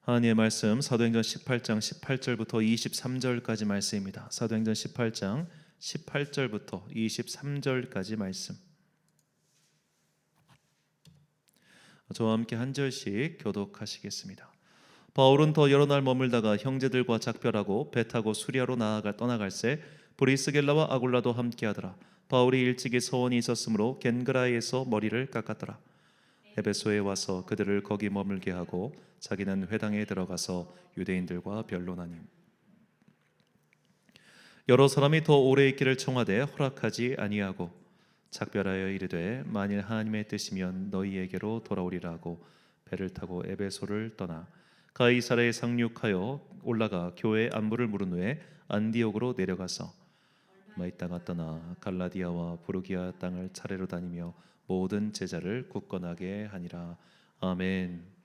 하나님의 말씀 사도행전 18장 18절부터 23절까지 말씀입니다. 사도행전 18장 18절부터 23절까지 말씀. 저와 함께 한 절씩 교독하시겠습니다. 바울은 더 여러 날 머물다가 형제들과 작별하고 배 타고 수리아로 떠나갈새 브리스길라와 아굴라도 함께하더라. 바울이 일찍이 서원이 있었으므로 겐그라에서 머리를 깎았더라. 에베소에 와서 그들을 거기 머물게 하고 자기는 회당에 들어가서 유대인들과 변론하니 여러 사람이 더 오래 있기를 청하되 허락하지 아니하고 작별하여 이르되 만일 하나님의 뜻이면 너희에게로 돌아오리라 하고 배를 타고 에베소를 떠나 가이사랴에 상륙하여 올라가 교회의 안부를 물은 후에 안디옥으로 내려가서 얼마 있다가 떠나 갈라디아와 부르기아 땅을 차례로 다니며 모든 제자를 굳건하게 하니라. 아멘.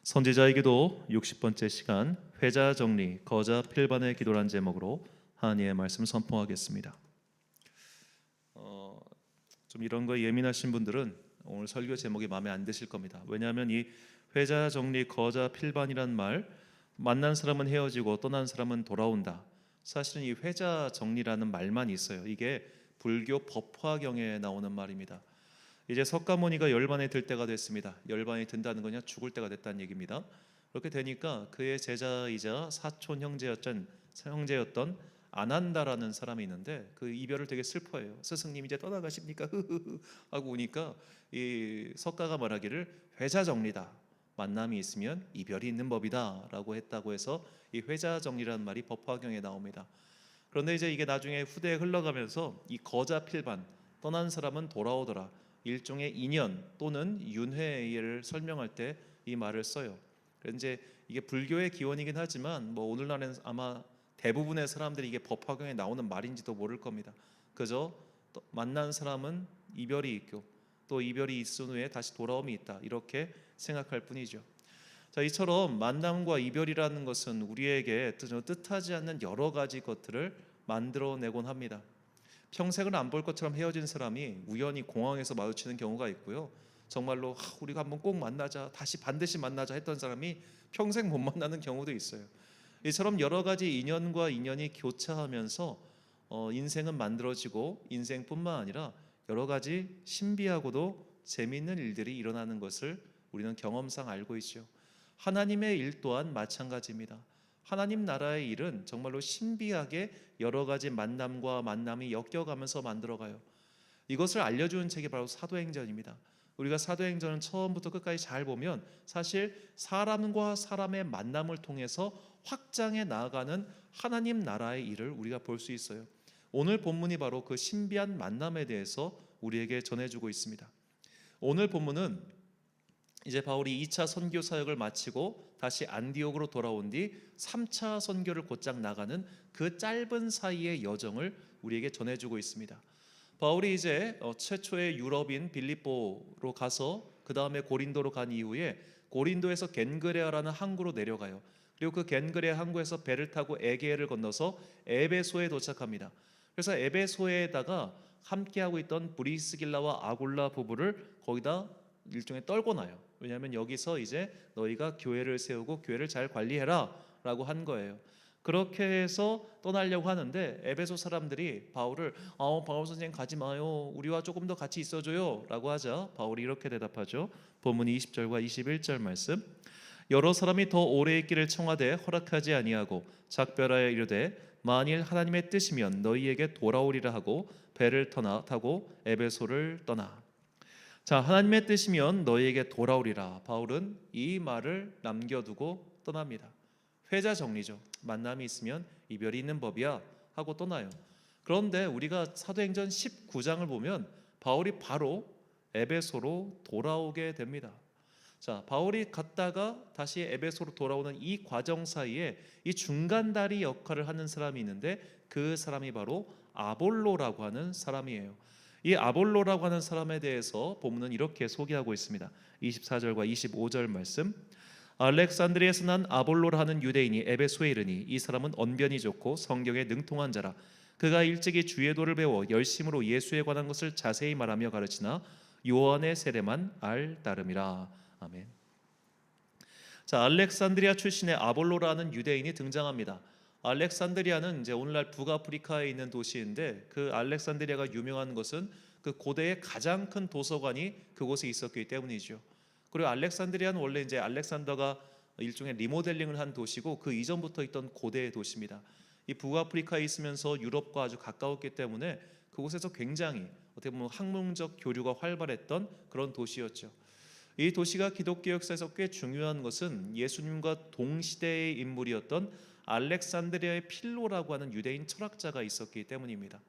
선지자의 기도 60번째 시간 회자 정리 거자 필반의 기도란 제목으로 하나님의 말씀 선포하겠습니다. 좀 이런 거 예민하신 분들은 오늘 설교 제목이 마음에 안 드실 겁니다. 왜냐하면 이 회자 정리 거자 필반이란 말, 만난 사람은 헤어지고 떠난 사람은 돌아온다. 사실은 이 회자 정리라는 말만 있어요. 이게 불교 법화경에 나오는 말입니다. 이제 석가모니가 열반에 들 때가 됐습니다. 열반이 든다는 거냐 죽을 때가 됐다는 얘기입니다. 그렇게 되니까 그의 제자이자 사촌 형제였던 아난다라는 사람이 있는데 그 이별을 되게 슬퍼해요. 스승님 이제 떠나가십니까? 하고 우니까 이 석가가 말하기를 회자정리다. 만남이 있으면 이별이 있는 법이다 라고 했다고 해서 이 회자정리라는 말이 법화경에 나옵니다. 그런데 이제 이게 나중에 후대에 흘러가면서 이 거자필반 떠난 사람은 돌아오더라 일종의 인연 또는 윤회를 설명할 때 이 말을 써요. 그래서 이제 이게 불교의 기원이긴 하지만 뭐 오늘날에는 아마 대부분의 사람들이 이게 법화경에 나오는 말인지도 모를 겁니다. 그저 만난 사람은 이별이 있고 또 이별이 있은 후에 다시 돌아옴이 있다 이렇게 생각할 뿐이죠. 자, 이처럼 만남과 이별이라는 것은 우리에게 뜻하지 않는 여러 가지 것들을 만들어내곤 합니다. 평생을 안 볼 것처럼 헤어진 사람이 우연히 공항에서 마주치는 경우가 있고요. 정말로 우리가 한번 꼭 만나자, 다시 반드시 만나자 했던 사람이 평생 못 만나는 경우도 있어요. 이처럼 여러 가지 인연과 인연이 교차하면서 인생은 만들어지고 인생뿐만 아니라 여러 가지 신비하고도 재미있는 일들이 일어나는 것을 우리는 경험상 알고 있죠. 하나님의 일 또한 마찬가지입니다. 하나님 나라의 일은 정말로 신비하게 여러 가지 만남과 만남이 엮여가면서 만들어가요. 이것을 알려주는 책이 바로 사도행전입니다. 우리가 사도행전은 처음부터 끝까지 잘 보면 사실 사람과 사람의 만남을 통해서 확장해 나아가는 하나님 나라의 일을 우리가 볼 수 있어요. 오늘 본문이 바로 그 신비한 만남에 대해서 우리에게 전해주고 있습니다. 오늘 본문은 이제 바울이 2차 선교 사역을 마치고 다시 안디옥으로 돌아온 뒤 3차 선교를 곧장 나가는 그 짧은 사이의 여정을 우리에게 전해주고 있습니다. 바울이 이제 최초의 유럽인 빌립보로 가서 그 다음에 고린도로 간 이후에 고린도에서 겐그레아라는 항구로 내려가요. 그리고 그 겐그레아 항구에서 배를 타고 에게해를 건너서 에베소에 도착합니다. 그래서 에베소에다가 함께하고 있던 브리스길라와 아굴라 부부를 거기다 일종의 떨고 나요. 왜냐하면 여기서 이제 너희가 교회를 세우고 교회를 잘 관리해라 라고 한 거예요. 그렇게 해서 떠나려고 하는데 에베소 사람들이 바울을 바울 선생님 가지 마요. 우리와 조금 더 같이 있어줘요 라고 하자 바울이 이렇게 대답하죠. 본문 20절과 21절 말씀. 여러 사람이 더 오래 있기를 청하되 허락하지 아니하고 작별하여 이르되 만일 하나님의 뜻이면 너희에게 돌아오리라 하고 배를 타고 에베소를 떠나. 자, 하나님의 뜻이면 너희에게 돌아오리라. 바울은 이 말을 남겨두고 떠납니다. 회자 정리죠. 만남이 있으면 이별이 있는 법이야 하고 떠나요. 그런데 우리가 사도행전 19장을 보면 바울이 바로 에베소로 돌아오게 됩니다. 자, 바울이 갔다가 다시 에베소로 돌아오는 이 과정 사이에 이 중간다리 역할을 하는 사람이 있는데 그 사람이 바로 아볼로라고 하는 사람이에요. 이 아볼로라고 하는 사람에 대해서 본문은 이렇게 소개하고 있습니다. 24절과 25절 말씀. 알렉산드리아에서 난 아볼로라 하는 유대인이 에베소에 이르니 이 사람은 언변이 좋고 성경에 능통한 자라. 그가 일찍이 주의 도를 배워 열심으로 예수에 관한 것을 자세히 말하며 가르치나 요한의 세례만 알 따름이라. 아멘. 자, 알렉산드리아 출신의 아볼로라는 유대인이 등장합니다. 알렉산드리아는 이제 오늘날 북아프리카에 있는 도시인데 그 알렉산드리아가 유명한 것은 그 고대의 가장 큰 도서관이 그곳에 있었기 때문이죠. 그리고 알렉산드리아는 원래 이제 알렉산더가 일종의 리모델링을 한 도시고 그 이전부터 있던 고대의 도시입니다. 이 북아프리카에 있으면서 유럽과 아주 가까웠기 때문에 그곳에서 굉장히 어떻게 보면 학문적 교류가 활발했던 그런 도시였죠. 이 도시가 기독교 역사에서 꽤 중요한 것은 예수님과 동시대의 인물이었던 알렉산드리아의 필로라고 하는 유대인 철학자가 있었기 때문입니다.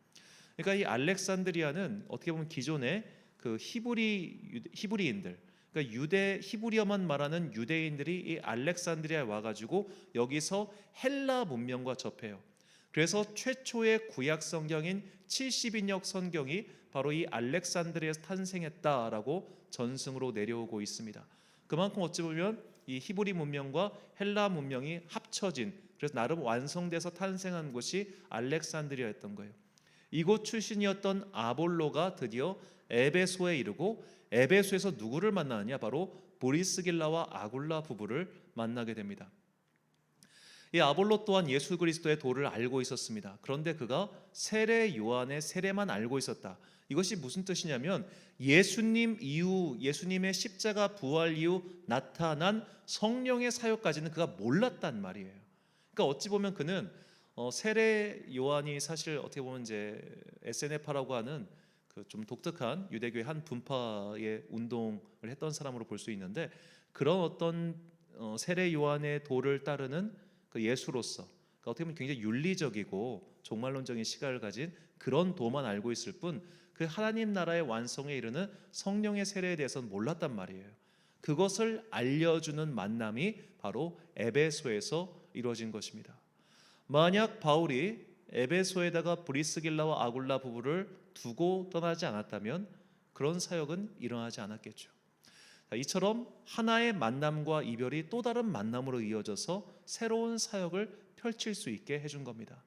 그러니까 이 알렉산드리아는 어떻게 보면 기존의 그 히브리인들, 그러니까 유대 히브리어만 말하는 유대인들이 이 알렉산드리아에 와가지고 여기서 헬라 문명과 접해요. 그래서 최초의 구약 성경인 70인역 성경이 바로 이 알렉산드리아에서 탄생했다라고 전승으로 내려오고 있습니다. 그만큼 어찌 보면 이 히브리 문명과 헬라 문명이 합쳐진, 그래서 나름 완성돼서 탄생한 곳이 알렉산드리아였던 거예요. 이곳 출신이었던 아볼로가 드디어 에베소에 이르고 에베소에서 누구를 만나느냐, 바로 브리스길라와 아굴라 부부를 만나게 됩니다. 이 아볼로 또한 예수 그리스도의 도를 알고 있었습니다. 그런데 그가 세례 요한의 세례만 알고 있었다. 이것이 무슨 뜻이냐면 예수님 이후, 예수님의 십자가 부활 이후 나타난 성령의 사역까지는 그가 몰랐단 말이에요. 그러니까 어찌 보면 그는 세례 요한이 사실 어떻게 보면 이제 SNF라고 하는 그 좀 독특한 유대교의 한 분파의 운동을 했던 사람으로 볼 수 있는데, 그런 어떤 세례 요한의 도를 따르는 그 예수로서, 그러니까 어떻게 보면 굉장히 윤리적이고 종말론적인 시각을 가진 그런 도만 알고 있을 뿐 그 하나님 나라의 완성에 이르는 성령의 세례에 대해서는 몰랐단 말이에요. 그것을 알려주는 만남이 바로 에베소에서 이루어진 것입니다. 만약 바울이 에베소에다가 브리스길라와 아굴라 부부를 두고 떠나지 않았다면 그런 사역은 일어나지 않았겠죠. 이처럼 하나의 만남과 이별이 또 다른 만남으로 이어져서 새로운 사역을 펼칠 수 있게 해준 겁니다.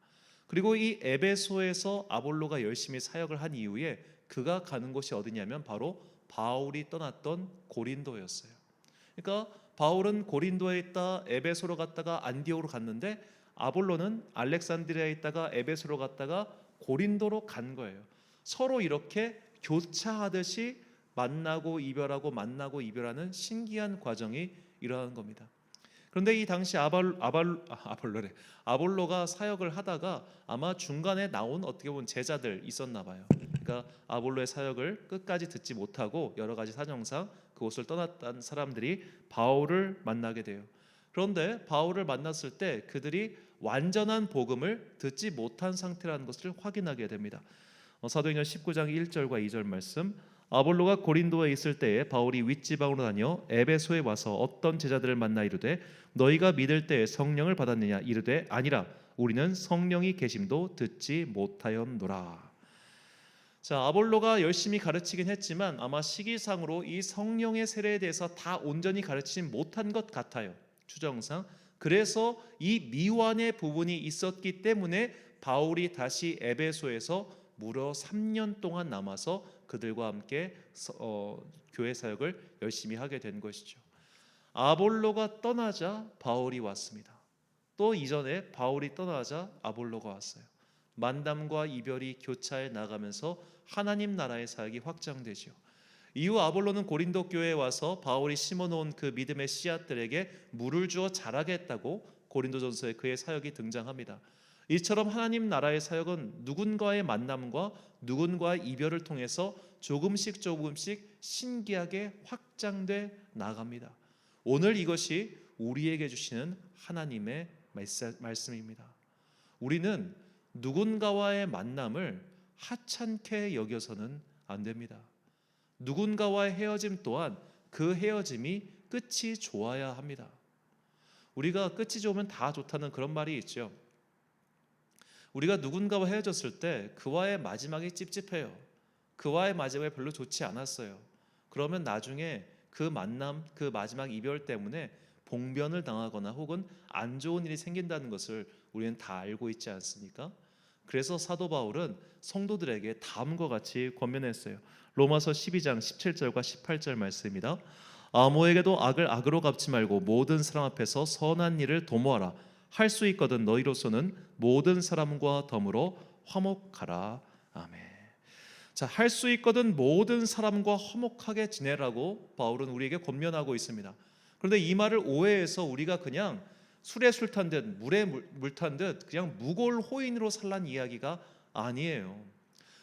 그리고 이 에베소에서 아볼로가 열심히 사역을 한 이후에 그가 가는 곳이 어디냐면 바로 바울이 떠났던 고린도였어요. 그러니까 바울은 고린도에 있다 에베소로 갔다가 안디옥으로 갔는데 아볼로는 알렉산드리아에 있다가 에베소로 갔다가 고린도로 간 거예요. 서로 이렇게 교차하듯이 만나고 이별하고 만나고 이별하는 신기한 과정이 일어나는 겁니다. 그런데 이 당시 아볼로가 사역을 하다가 아마 중간에 나온 어떻게 보면 제자들 있었나 봐요. 그러니까 아볼로의 사역을 끝까지 듣지 못하고 여러 가지 사정상 그곳을 떠났던 사람들이 바울을 만나게 돼요. 그런데 바울을 만났을 때 그들이 완전한 복음을 듣지 못한 상태라는 것을 확인하게 됩니다. 사도행전 19장 1절과 2절 말씀, 아볼로가 고린도에 있을 때에 바울이 윗지방으로 다녀 에베소에 와서 어떤 제자들을 만나 이르되 너희가 믿을 때에 성령을 받았느냐 이르되 아니라 우리는 성령이 계심도 듣지 못하였노라. 자, 아볼로가 열심히 가르치긴 했지만 아마 시기상으로 이 성령의 세례에 대해서 다 온전히 가르치지 못한 것 같아요, 추정상. 그래서 이 미완의 부분이 있었기 때문에 바울이 다시 에베소에서 무려 3년 동안 남아서 그들과 함께 교회 사역을 열심히 하게 된 것이죠. 아볼로가 떠나자 바울이 왔습니다. 또 이전에 바울이 떠나자 아볼로가 왔어요. 만남과 이별이 교차해 나가면서 하나님 나라의 사역이 확장되죠. 이후 아볼로는 고린도 교회에 와서 바울이 심어놓은 그 믿음의 씨앗들에게 물을 주어 자라게 했다고 고린도전서에 그의 사역이 등장합니다. 이처럼 하나님 나라의 사역은 누군가의 만남과 누군가의 이별을 통해서 조금씩 신기하게 확장돼 나갑니다. 오늘 이것이 우리에게 주시는 하나님의 말씀입니다. 우리는 누군가와의 만남을 하찮게 여겨서는 안 됩니다. 누군가와의 헤어짐 또한 그 헤어짐이 끝이 좋아야 합니다. 우리가 끝이 좋으면 다 좋다는 그런 말이 있죠. 우리가 누군가와 헤어졌을 때 그와의 마지막이 찝찝해요. 그와의 마지막이 별로 좋지 않았어요. 그러면 나중에 그 만남, 그 마지막 이별 때문에 봉변을 당하거나 혹은 안 좋은 일이 생긴다는 것을 우리는 다 알고 있지 않습니까? 그래서 사도 바울은 성도들에게 다음과 같이 권면했어요. 로마서 12장 17절과 18절 말씀입니다. 아무에게도 악을 악으로 갚지 말고 모든 사람 앞에서 선한 일을 도모하라. 할 수 있거든 너희로서는 모든 사람과 더불어 화목하라. 아멘. 자, 할 수 있거든 모든 사람과 화목하게 지내라고 바울은 우리에게 권면하고 있습니다. 그런데 이 말을 오해해서 우리가 그냥 술에 술 탄 듯 물에 물 탄 듯 그냥 무골호인으로 살란 이야기가 아니에요.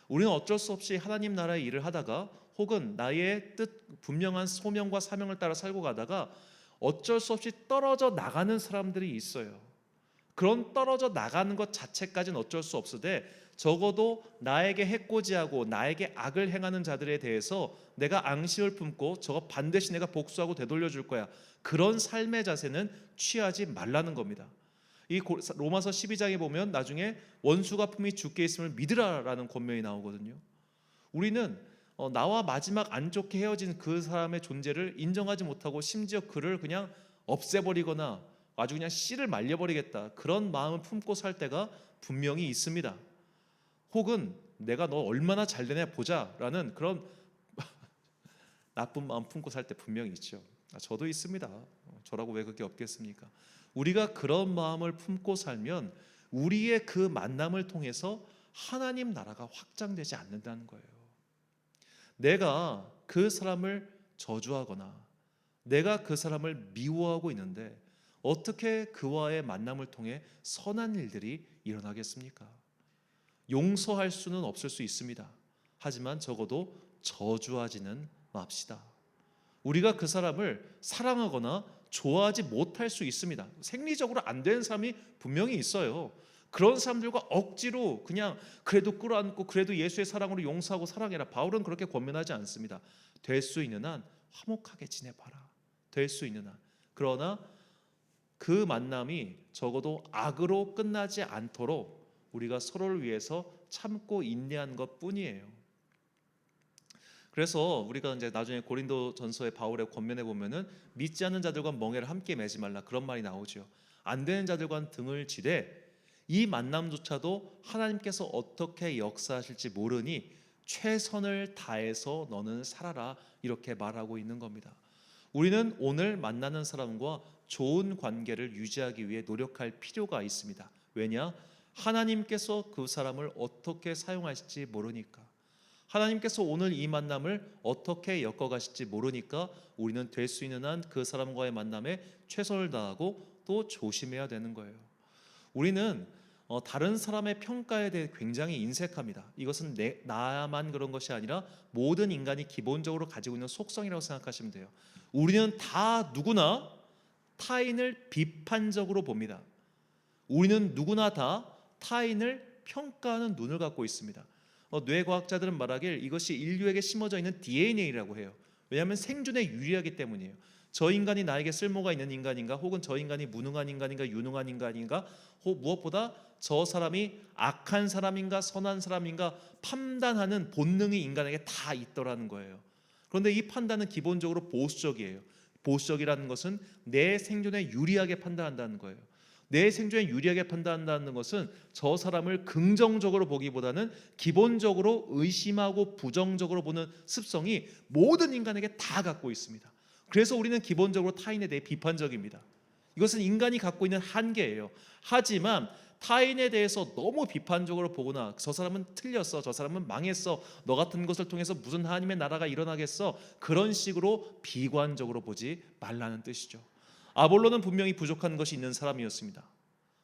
우리는 어쩔 수 없이 하나님 나라의 일을 하다가 혹은 나의 뜻 분명한 소명과 사명을 따라 살고 가다가 어쩔 수 없이 떨어져 나가는 사람들이 있어요. 그런 떨어져 나가는 것 자체까지는 어쩔 수 없으되 적어도 나에게 해코지하고 나에게 악을 행하는 자들에 대해서 내가 앙심을 품고 저거 반드시 내가 복수하고 되돌려 줄 거야. 그런 삶의 자세는 취하지 말라는 겁니다. 이 로마서 12장에 보면 나중에 원수가 품이 주께 있음을 믿으라라는 권면이 나오거든요. 우리는 나와 마지막 안 좋게 헤어진 그 사람의 존재를 인정하지 못하고 심지어 그를 그냥 없애버리거나 아주 그냥 씨를 말려버리겠다, 그런 마음을 품고 살 때가 분명히 있습니다. 혹은 내가 너 얼마나 잘 되냐 보자라는 그런 나쁜 마음 품고 살 때 분명히 있죠. 저도 있습니다. 저라고 왜 그게 없겠습니까? 우리가 그런 마음을 품고 살면 우리의 그 만남을 통해서 하나님 나라가 확장되지 않는다는 거예요. 내가 그 사람을 저주하거나 내가 그 사람을 미워하고 있는데 어떻게 그와의 만남을 통해 선한 일들이 일어나겠습니까? 용서할 수는 없을 수 있습니다. 하지만 적어도 저주하지는 맙시다. 우리가 그 사람을 사랑하거나 좋아하지 못할 수 있습니다. 생리적으로 안 되는 사람이 분명히 있어요. 그런 사람들과 억지로 그냥 그래도 끌어안고 그래도 예수의 사랑으로 용서하고 사랑해라, 바울은 그렇게 권면하지 않습니다. 될 수 있는 한 화목하게 지내봐라. 될 수 있는 한. 그러나 그 만남이 적어도 악으로 끝나지 않도록 우리가 서로를 위해서 참고 인내한 것뿐이에요. 그래서 우리가 이제 나중에 고린도전서의 바울의 권면에 보면은 믿지 않는 자들과 멍에를 함께 매지 말라, 그런 말이 나오죠. 안 되는 자들과 등을 지되 이 만남조차도 하나님께서 어떻게 역사하실지 모르니 최선을 다해서 너는 살아라, 이렇게 말하고 있는 겁니다. 우리는 오늘 만나는 사람과 좋은 관계를 유지하기 위해 노력할 필요가 있습니다. 왜냐? 하나님께서 그 사람을 어떻게 사용하실지 모르니까. 하나님께서 오늘 이 만남을 어떻게 엮어가실지 모르니까 우리는 될 수 있는 한 그 사람과의 만남에 최선을 다하고 또 조심해야 되는 거예요. 우리는 다른 사람의 평가에 대해 굉장히 인색합니다. 이것은 나만 그런 것이 아니라 모든 인간이 기본적으로 가지고 있는 속성이라고 생각하시면 돼요. 우리는 다 누구나 타인을 비판적으로 봅니다. 우리는 누구나 다 타인을 평가하는 눈을 갖고 있습니다. 뇌과학자들은 말하길 이것이 인류에게 심어져 있는 DNA라고 해요. 왜냐하면 생존에 유리하기 때문이에요. 저 인간이 나에게 쓸모가 있는 인간인가, 혹은 저 인간이 무능한 인간인가, 유능한 인간인가, 혹 무엇보다 저 사람이 악한 사람인가 선한 사람인가 판단하는 본능이 인간에게 다 있더라는 거예요. 그런데 이 판단은 기본적으로 보수적이에요. 보수적이라는 것은 내 생존에 유리하게 판단한다는 거예요. 내 생존에 유리하게 판단한다는 것은 저 사람을 긍정적으로 보기보다는 기본적으로 의심하고 부정적으로 보는 습성이 모든 인간에게 다 갖고 있습니다. 그래서 우리는 기본적으로 타인에 대해 비판적입니다. 이것은 인간이 갖고 있는 한계예요. 하지만 타인에 대해서 너무 비판적으로 보거나 저 사람은 틀렸어, 저 사람은 망했어, 너 같은 것을 통해서 무슨 하나님의 나라가 일어나겠어, 그런 식으로 비관적으로 보지 말라는 뜻이죠. 아볼로는 분명히 부족한 것이 있는 사람이었습니다.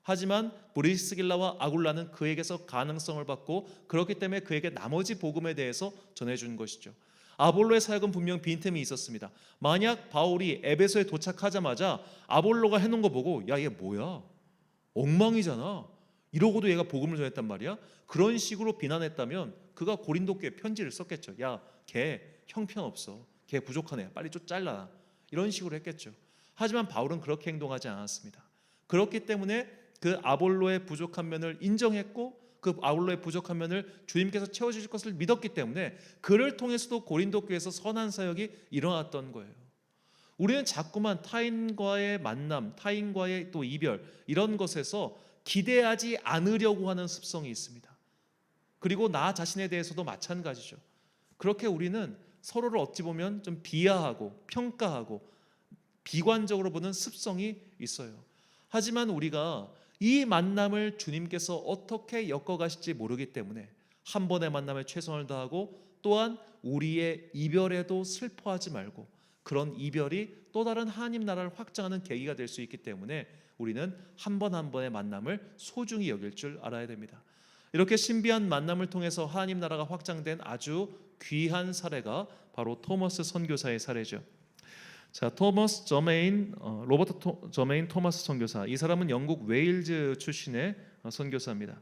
하지만 브리스길라와 아굴라는 그에게서 가능성을 받고 그렇기 때문에 그에게 나머지 복음에 대해서 전해준 것이죠. 아볼로의 사역은 분명 빈틈이 있었습니다. 만약 바울이 에베소에 도착하자마자 아볼로가 해놓은 거 보고 야, 얘 뭐야, 엉망이잖아, 이러고도 얘가 복음을 전했단 말이야, 그런 식으로 비난했다면 그가 고린도 교회에 편지를 썼겠죠. 야, 걔 형편없어, 걔 부족하네, 빨리 좀 잘라, 이런 식으로 했겠죠. 하지만 바울은 그렇게 행동하지 않았습니다. 그렇기 때문에 그 아볼로의 부족한 면을 인정했고 그 아볼로의 부족한 면을 주님께서 채워주실 것을 믿었기 때문에 그를 통해서도 고린도 교회에서 선한 사역이 일어났던 거예요. 우리는 자꾸만 타인과의 만남, 타인과의 또 이별, 이런 것에서 기대하지 않으려고 하는 습성이 있습니다. 그리고 나 자신에 대해서도 마찬가지죠. 그렇게 우리는 서로를 어찌 보면 좀 비하하고 평가하고 비관적으로 보는 습성이 있어요. 하지만 우리가 이 만남을 주님께서 어떻게 엮어가실지 모르기 때문에 한 번의 만남에 최선을 다하고 또한 우리의 이별에도 슬퍼하지 말고 그런 이별이 또 다른 하나님 나라를 확장하는 계기가 될 수 있기 때문에 우리는 한 번 한 번의 만남을 소중히 여길 줄 알아야 됩니다. 이렇게 신비한 만남을 통해서 하나님 나라가 확장된 아주 귀한 사례가 바로 토머스 선교사의 사례죠. 자, 토머스 저메인, 로버트 저메인 토머스 선교사. 이 사람은 영국 웨일즈 출신의 선교사입니다.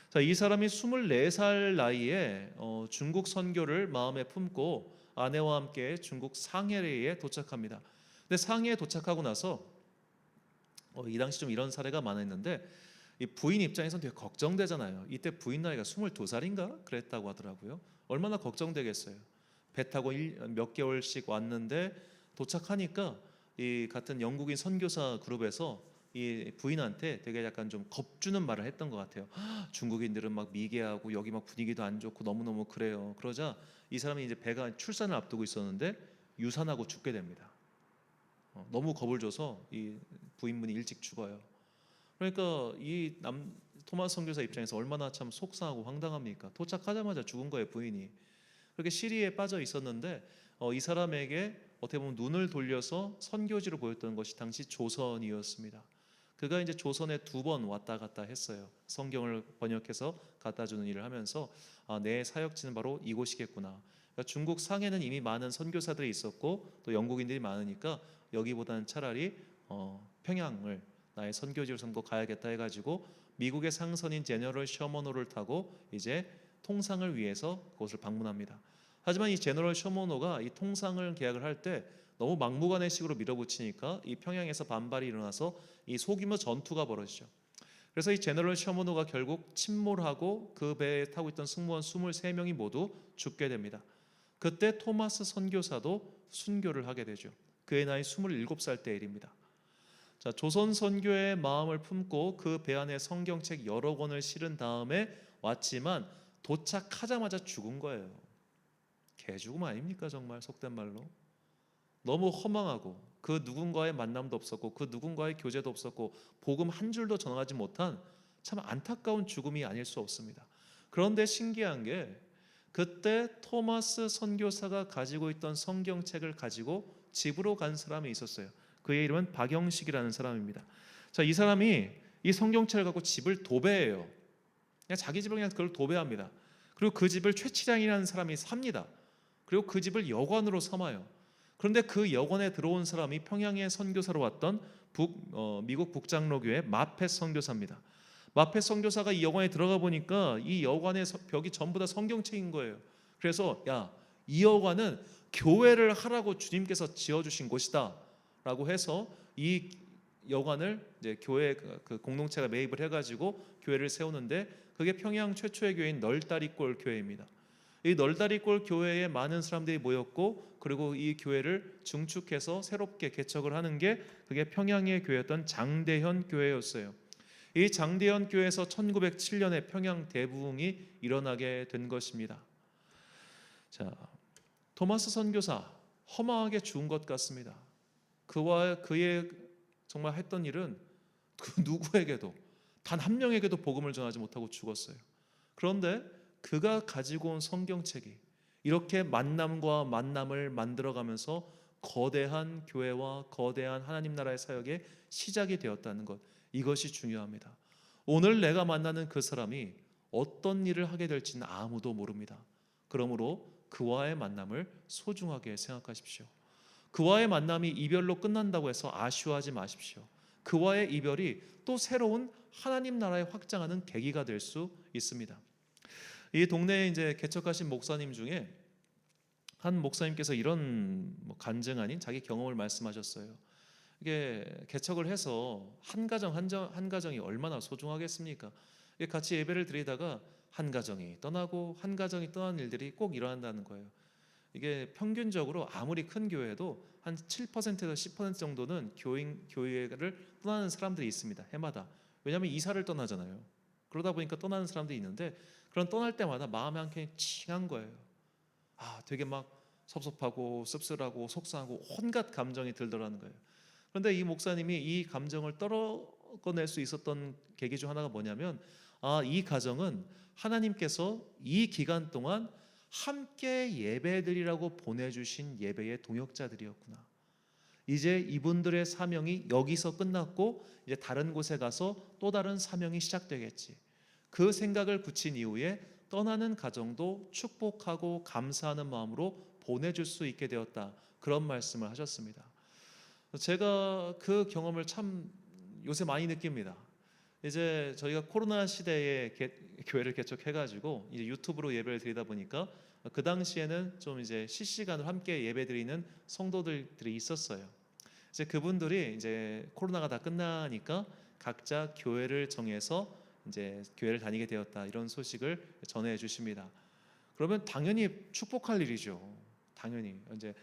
자, 이 사람이 24살 나이에 중국 선교를 마음에 품고 아내와 함께 중국 상해에 도착합니다. 근데 상해에 도착하고 나서 이 당시 좀 이런 사례가 많았는데 이 부인 입장에서는 되게 걱정되잖아요. 이때 부인 나이가 22살인가 그랬다고 하더라고요. 얼마나 걱정되겠어요. 배 타고 몇 개월씩 왔는데 도착하니까 이 같은 영국인 선교사 그룹에서 이 부인한테 되게 약간 좀 겁주는 말을 했던 것 같아요. 중국인들은 막 미개하고 여기 막 분위기도 안 좋고 너무너무 그래요. 그러자 이 사람이 이제 배가 출산을 앞두고 있었는데 유산하고 죽게 됩니다. 너무 겁을 줘서 이 부인분이 일찍 죽어요. 그러니까 이 토마스 선교사 입장에서 얼마나 참 속상하고 황당합니까? 도착하자마자 죽은 거예요, 부인이. 그렇게 시리에 빠져 있었는데 이 사람에게 어떻게 보면 눈을 돌려서 선교지로 보였던 것이 당시 조선이었습니다. 그가 이제 조선에 2번 왔다 갔다 했어요. 성경을 번역해서 갖다 주는 일을 하면서 내 사역지는 바로 이곳이겠구나. 그러니까 중국 상해는 이미 많은 선교사들이 있었고 또 영국인들이 많으니까 여기보다는 차라리 평양을 나의 선교지로 삼고 가야겠다 해가지고 미국의 상선인 제너럴 셔머노를 타고 이제 통상을 위해서 그곳을 방문합니다. 하지만 이 제너럴 셔머노가 이 통상을 계약을 할 때 너무 막무가내식으로 밀어붙이니까 이 평양에서 반발이 일어나서 이 소규모 전투가 벌어지죠. 그래서 이 제너럴 셔머노가 결국 침몰하고 그 배에 타고 있던 승무원 23명이 모두 죽게 됩니다. 그때 토마스 선교사도 순교를 하게 되죠. 그의 나이 27살 때 일입니다. 자, 조선 선교의 마음을 품고 그 배 안에 성경책 여러 권을 실은 다음에 왔지만 도착하자마자 죽은 거예요. 개죽음 아닙니까 정말 속된 말로. 너무 허망하고 그 누군가의 만남도 없었고 그 누군가의 교제도 없었고 복음 한 줄도 전하지 못한 참 안타까운 죽음이 아닐 수 없습니다. 그런데 신기한 게 그때 토마스 선교사가 가지고 있던 성경책을 가지고 집으로 간 사람이 있었어요. 그의 이름은 박영식이라는 사람입니다. 자, 이 사람이 이 성경책을 갖고 집을 도배해요. 그냥 자기 집을 그냥 그걸 도배합니다. 그리고 그 집을 최치량이라는 사람이 삽니다. 그리고 그 집을 여관으로 삼아요. 그런데 그 여관에 들어온 사람이 평양에 선교사로 왔던 미국 북장로교회 마펫 선교사입니다. 마펫 선교사가 이 여관에 들어가 보니까 이 여관의 벽이 전부 다 성경책인 거예요. 그래서 야, 이 여관은 교회를 하라고 주님께서 지어주신 곳이다 라고 해서 이 여관을 이제 교회 그 공동체가 매입을 해가지고 교회를 세우는데 그게 평양 최초의 교회인 널다리골 교회입니다. 이 널다리골 교회에 많은 사람들이 모였고 그리고 이 교회를 증축해서 새롭게 개척을 하는 게 그게 평양의 교회였던 장대현 교회였어요. 이 장대현 교회에서 1907년에 평양 대부흥이 일어나게 된 것입니다. 자, 토마스 선교사 허망하게 죽은 것 같습니다. 그와 그의 정말 했던 일은 그 누구에게도 단 한 명에게도 복음을 전하지 못하고 죽었어요. 그런데 그가 가지고 온 성경책이 이렇게 만남과 만남을 만들어가면서 거대한 교회와 거대한 하나님 나라의 사역의 시작이 되었다는 것, 이것이 중요합니다. 오늘 내가 만나는 그 사람이 어떤 일을 하게 될지는 아무도 모릅니다. 그러므로 그와의 만남을 소중하게 생각하십시오. 그와의 만남이 이별로 끝난다고 해서 아쉬워하지 마십시오. 그와의 이별이 또 새로운 하나님 나라에 확장하는 계기가 될 수 있습니다. 이 동네에 이제 개척하신 목사님 중에 한 목사님께서 이런 간증 아닌 자기 경험을 말씀하셨어요. 이게 개척을 해서 한 가정이 얼마나 소중하겠습니까? 같이 예배를 드리다가 한 가정이 떠나고 한 가정이 떠나는 일들이 꼭 일어난다는 거예요. 이게 평균적으로 아무리 큰 교회도 한 7%에서 10% 정도는 교회를 떠나는 사람들이 있습니다. 해마다. 왜냐하면 이사를 떠나잖아요. 그러다 보니까 떠나는 사람들이 있는데 그런 떠날 때마다 마음이 한 켠이 칭한 거예요. 되게 막 섭섭하고 씁쓸하고 속상하고 온갖 감정이 들더라는 거예요. 그런데 이 목사님이 이 감정을 떨어낼 수 있었던 계기 중 하나가 뭐냐면, 이 가정은 하나님께서 이 기간 동안 함께 예배드리라고 보내주신 예배의 동역자들이었구나. 이제 이분들의 사명이 여기서 끝났고 이제 다른 곳에 가서 또 다른 사명이 시작되겠지. 그 생각을 굳힌 이후에 떠나는 가정도 축복하고 감사하는 마음으로 보내줄 수 있게 되었다. 그런 말씀을 하셨습니다. 제가 그 경험을 참 요새 많이 느낍니다. 이제 저희가 코로나 시대에 교회를 개척해가지고 이제 유튜브로 예배를 드리다 보니까 그 당시에는 좀 이제 실시간으로 함께 예배드리는 성도들이 있었어요. 이제 그분들이 이제 코로나가 다 끝나니까 각자 교회를 정해서 이제 교회를 다니게 되었다, 이런 소식을 전해 주십니다. 그러면 당연히 축복할 일이죠. 당연히 이제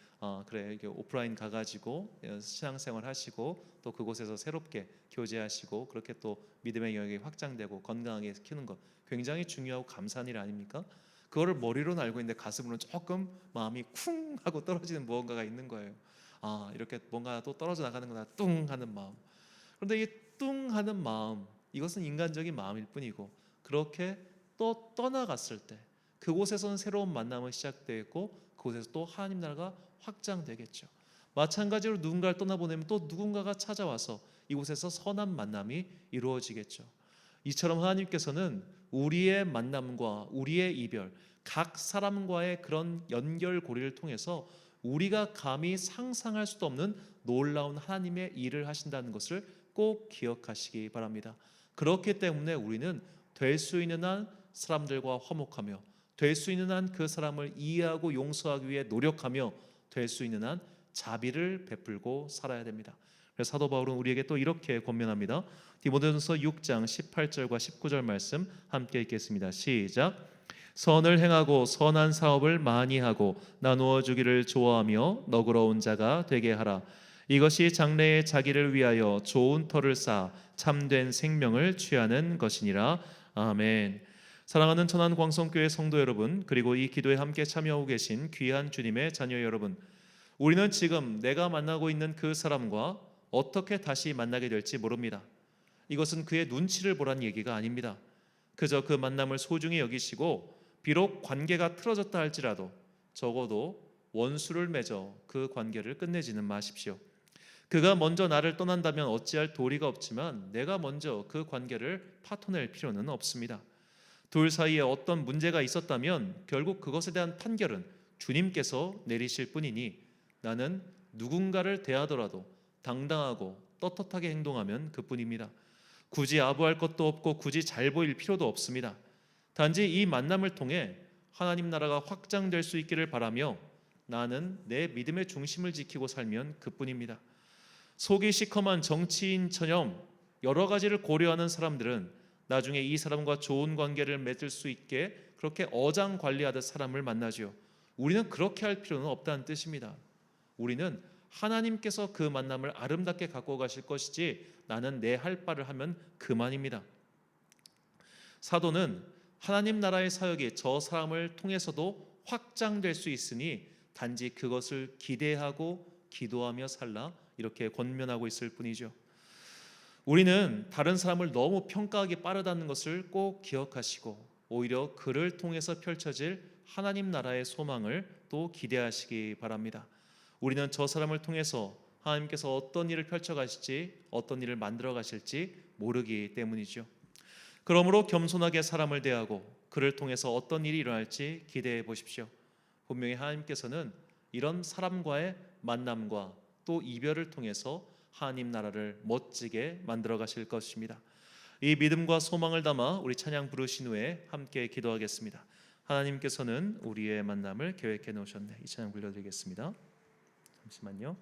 그래 이렇게 오프라인 가가지고 신앙생활 하시고 또 그곳에서 새롭게 교제하시고 그렇게 또 믿음의 영역이 확장되고 건강하게 키우는 것 굉장히 중요하고 감사한 일 아닙니까? 그거를 머리로는 알고 있는데 가슴으로는 조금 마음이 쿵 하고 떨어지는 무언가가 있는 거예요. 이렇게 뭔가 또 떨어져 나가는구나, 뚱 하는 마음. 그런데 이 뚱 하는 마음, 이것은 인간적인 마음일 뿐이고, 그렇게 또 떠나갔을 때 그곳에서는 새로운 만남이 시작되고 그곳에서 또 하나님 나라가 확장되겠죠. 마찬가지로 누군가를 떠나보내면 또 누군가가 찾아와서 이곳에서 선한 만남이 이루어지겠죠. 이처럼 하나님께서는 우리의 만남과 우리의 이별, 각 사람과의 그런 연결고리를 통해서 우리가 감히 상상할 수도 없는 놀라운 하나님의 일을 하신다는 것을 꼭 기억하시기 바랍니다. 그렇기 때문에 우리는 될 수 있는 한 사람들과 화목하며, 될 수 있는 한 그 사람을 이해하고 용서하기 위해 노력하며, 될 수 있는 한 자비를 베풀고 살아야 됩니다. 그래서 사도 바울은 우리에게 또 이렇게 권면합니다. 디모데전서 6장 18절과 19절 말씀 함께 읽겠습니다. 시작. 선을 행하고 선한 사업을 많이 하고 나누어 주기를 좋아하며 너그러운 자가 되게 하라. 이것이 장래에 자기를 위하여 좋은 터를 쌓아 참된 생명을 취하는 것이니라. 아멘. 사랑하는 천안광성교회 성도 여러분, 그리고 이 기도에 함께 참여하고 계신 귀한 주님의 자녀 여러분, 우리는 지금 내가 만나고 있는 그 사람과 어떻게 다시 만나게 될지 모릅니다. 이것은 그의 눈치를 보란 얘기가 아닙니다. 그저 그 만남을 소중히 여기시고, 비록 관계가 틀어졌다 할지라도 적어도 원수를 맺어 그 관계를 끝내지는 마십시오. 그가 먼저 나를 떠난다면 어찌할 도리가 없지만 내가 먼저 그 관계를 파토낼 필요는 없습니다. 둘 사이에 어떤 문제가 있었다면 결국 그것에 대한 판결은 주님께서 내리실 뿐이니, 나는 누군가를 대하더라도 당당하고 떳떳하게 행동하면 그뿐입니다. 굳이 아부할 것도 없고 굳이 잘 보일 필요도 없습니다. 단지 이 만남을 통해 하나님 나라가 확장될 수 있기를 바라며 나는 내 믿음의 중심을 지키고 살면 그뿐입니다. 속이 시커먼 정치인처럼 여러 가지를 고려하는 사람들은 나중에 이 사람과 좋은 관계를 맺을 수 있게 그렇게 어장 관리하듯 사람을 만나죠. 우리는 그렇게 할 필요는 없다는 뜻입니다. 우리는 하나님께서 그 만남을 아름답게 갖고 가실 것이지 나는 내 할 바를 하면 그만입니다. 사도는 하나님 나라의 사역이 저 사람을 통해서도 확장될 수 있으니 단지 그것을 기대하고 기도하며 살라, 이렇게 권면하고 있을 뿐이죠. 우리는 다른 사람을 너무 평가하기 빠르다는 것을 꼭 기억하시고 오히려 그를 통해서 펼쳐질 하나님 나라의 소망을 또 기대하시기 바랍니다. 우리는 저 사람을 통해서 하나님께서 어떤 일을 펼쳐 가실지, 어떤 일을 만들어 가실지 모르기 때문이죠. 그러므로 겸손하게 사람을 대하고 그를 통해서 어떤 일이 일어날지 기대해 보십시오. 분명히 하나님께서는 이런 사람과의 만남과 또 이별을 통해서 하나님 나라를 멋지게 만들어 가실 것입니다. 이 믿음과 소망을 담아 우리 찬양 부르신 후에 함께 기도하겠습니다. 하나님께서는 우리의 만남을 계획해 놓으셨네. 이 찬양 불러드리겠습니다. 잠시만요.